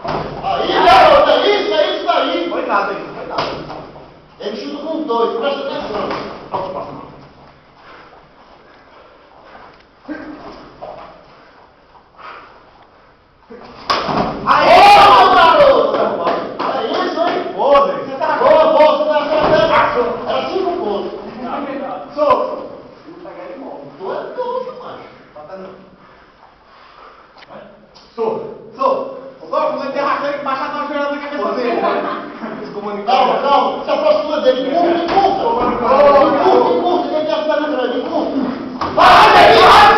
Aí, garoto, é isso aí. Foi nada aí, foi nada. Ele chuta com dois, presta atenção. Aí, garoto! É isso, hein? boa, Zé. Você tá Boa, você tá acertando. Era 5 pontos. Solta. Não pegar ele morre. Tu é doido, macho. Bota não. Solta. Agora, como é que tem raquete que baixa a joelhada na cabeça dele? Calma, se aproxima dele. Encurta, ele tem as pernas grandes, encurta. Vai, vai!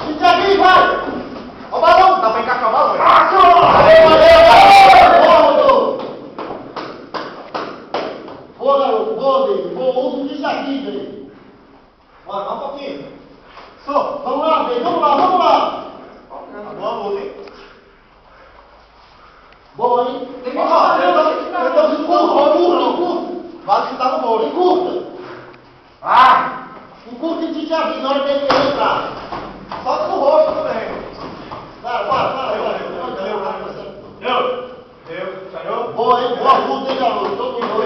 Fica aqui, vai! Ó o balão, dá pra encaixar o balão? Boa, garoto, boa dele. Boa, usa isso aqui, dele. Bora, dá um pouquinho. Vamos lá, dele, vamos lá. Boa luta, hein? Boa, hein? Tem que falar, eu tô Encurta. Vale chutar no bolo. Encurta. Encurta e te avisa na hora que ele entrar. Solta no rosto também. Vai. Deu. Saiu? Boa, hein? Boa luta, hein, garoto? Todo mundo.